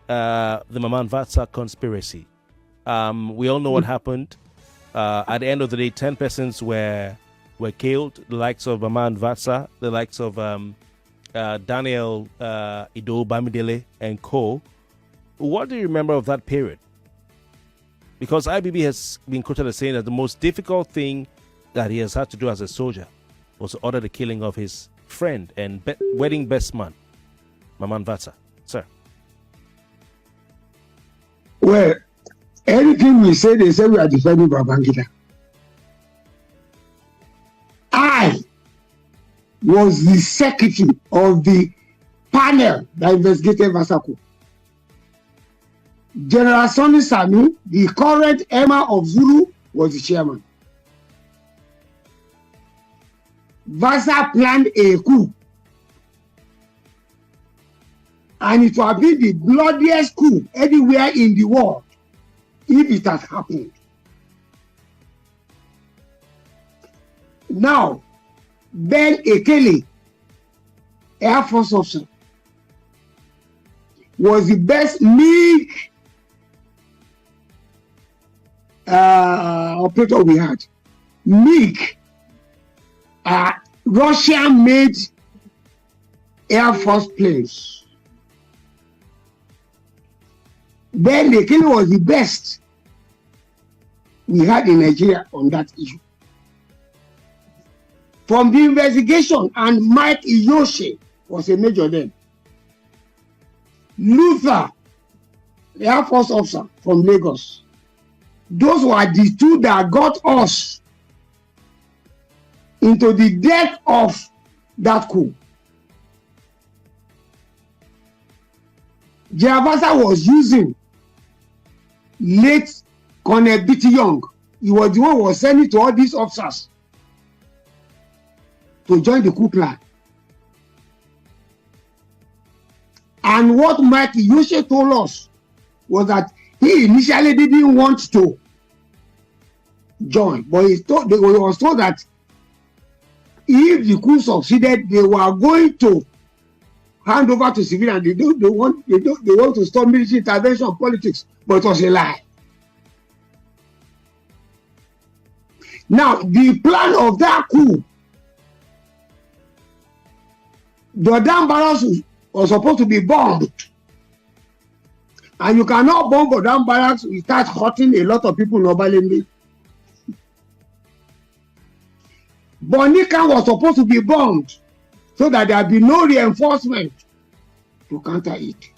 the Mamman Vatsa conspiracy. We all know what happened. At the end of the day, 10 persons were killed. The likes of Mamman Vatsa, the likes of Daniel Ido Bamidele and co. What do you remember of that period? Because IBB has been quoted as saying that the most difficult thing that he has had to do as a soldier was to order the killing of his friend and wedding best man, Mamman Vatsa. Sir. Well, anything we say, they say we are defending Babangida. I was the secretary of the panel that investigated Vatsa Coup. General Sonny Sami, the current Emir of Zulu, was the chairman. Vatsa planned a coup, and it will be the bloodiest coup anywhere in the world if it has happened. Now, Ben Ekele, Air Force officer, was the best MiG operator we had. MiG, Russia-made Air Force planes. Ben Ekele was the best we had in Nigeria on that issue. From the investigation, and Mike Iyoshe was a major then. Luther, the Air Force officer from Lagos. Those were the two that got us into the death of that coup. Vatsa was using late Colonel B.T. Young. He was the one who was sending to all these officers to join the coup plan. And what Mike Yoshe told us was that he initially didn't want to join, but he was told that if the coup succeeded, they were going to hand over to civilians. They want to stop military intervention and politics, but it was a lie. Now, the plan of that coup, the dam barracks was supposed to be bombed. And you cannot bomb the dam barracks without hurting a lot of people in Obalende. Bonica was supposed to be bombed so that there be no reinforcement to counter it.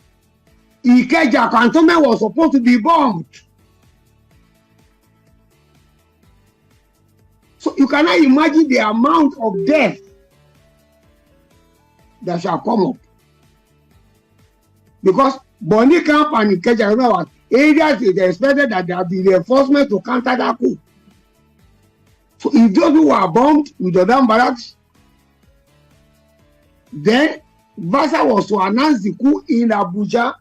Ikeja cantonment was supposed to be bombed. So you cannot imagine the amount of death that shall come up. Because Bonny Camp and Ikeja, remember, areas it expected that there will be reinforcement to counter that coup. So if those who were bombed with the dam barracks, then Vatsa was to announce the coup in Abuja,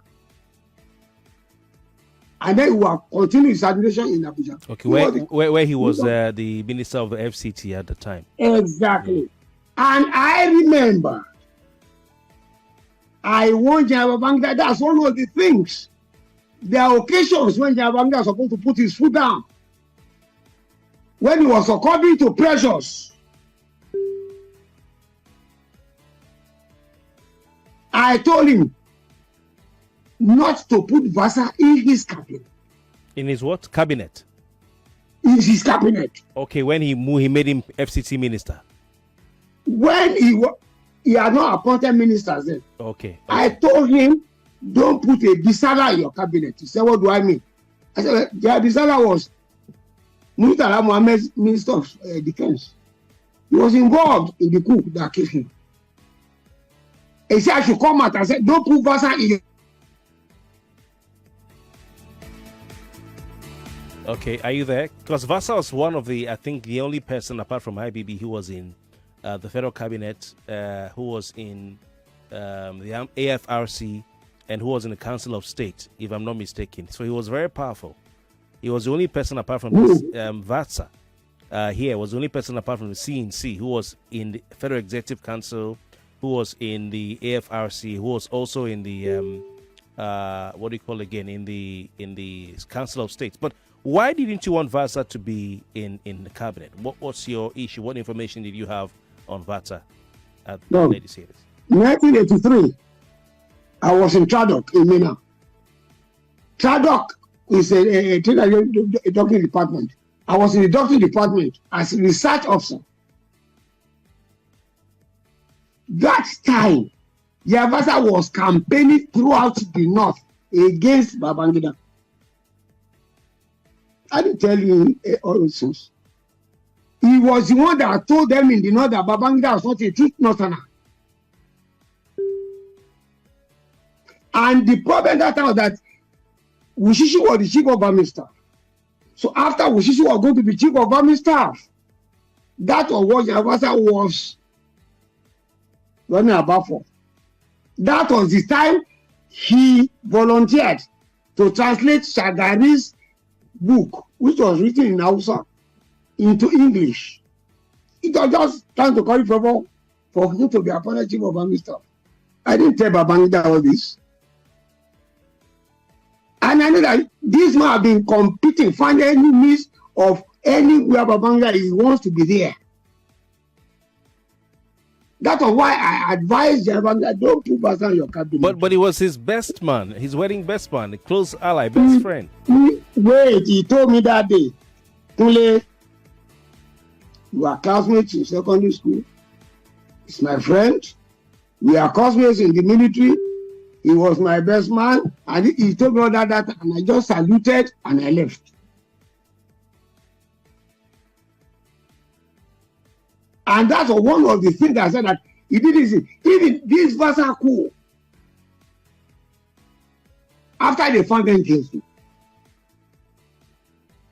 and then he will continue his administration in Abuja. Okay, where he was the minister of the FCT at the time. Exactly. Yeah. And I remember, I want General Babangida, that's one of the things. There are occasions when General Babangida was supposed to put his foot down. When he was succumbing to pressures, I told him not to put Vatsa in his cabinet. In his what? Cabinet? In his cabinet. Okay, when he made him FCT minister. When he had not appointed ministers then. Okay. I told him, don't put a Bisala in your cabinet. He said, what do I mean? I said, yeah, Bisala was Murtala Mohammed's Minister of Defense. He was involved in the coup that killed him. He said I should come out and say, don't put Vatsa in your... Okay, are you there? Because Vatsa was one of the, I think, the only person apart from IBB who was in the federal cabinet, who was in the AFRC, and who was in the Council of State, if I'm not mistaken. So he was very powerful. He was the only person apart from this, Vatsa here, was the only person apart from the CNC who was in the Federal Executive Council, who was in the AFRC, who was also in the what do you call again, in the Council of States. But why didn't you want Vatsa to be in the cabinet? What's your issue? What information did you have on Vatsa at the legislators? 1983, I was in Tradok in Mina. Tradok is a doctoring department. I was in the doctoring department as a research officer. That time, Vatsa was campaigning throughout the north against Babangida. I didn't tell you all those things. He was the one that told them in the north that Babangida was not a true northerner. And the problem that time was that Wushishi was the chief of army staff. So after Wushishi was going to be chief of army staff, that was what Vatsa was running about for. That was the time he volunteered to translate Shagari's book, which was written in Hausa, into English. It was just trying to call it for him to be appointed chief of army staff. I didn't tell Babangida all this. And I know that this man have been competing, finding any means of anywhere Babangida wants to be there. That was why I advised Babangida, don't put Vatsa in your cabinet. But he was his best man, his wedding best man, a close ally, best friend. Wait, he told me that day, Tule, you are classmates in secondary school. He's my friend. We are classmates in the military. He was my best man, and he told me all that, and I just saluted and I left. And that's one of the things that I said that he did this. Even this Vatsa Coup, after they found them guilty,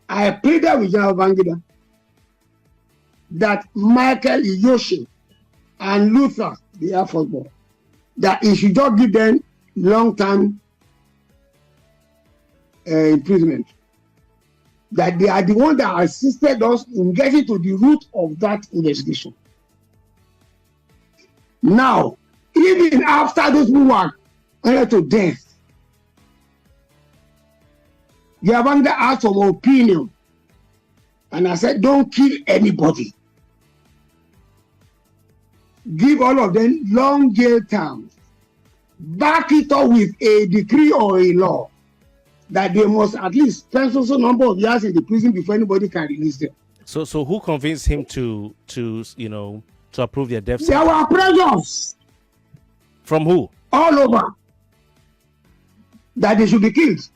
I pleaded with General Babangida that Michael Iyoshi and Luther, the Air Force boy, that he should just give them long-term imprisonment. That they are the ones that assisted us in getting to the root of that investigation. Now, even after those who were condemned to death, Babangida asked for my opinion. And I said, don't kill anybody. Give all of them long jail terms. Back it up with a decree or a law that they must at least spend so number of years in the prison before anybody can release them. So who convinced him to approve their death sentence? There were pressures. From who? All over. That they should be killed.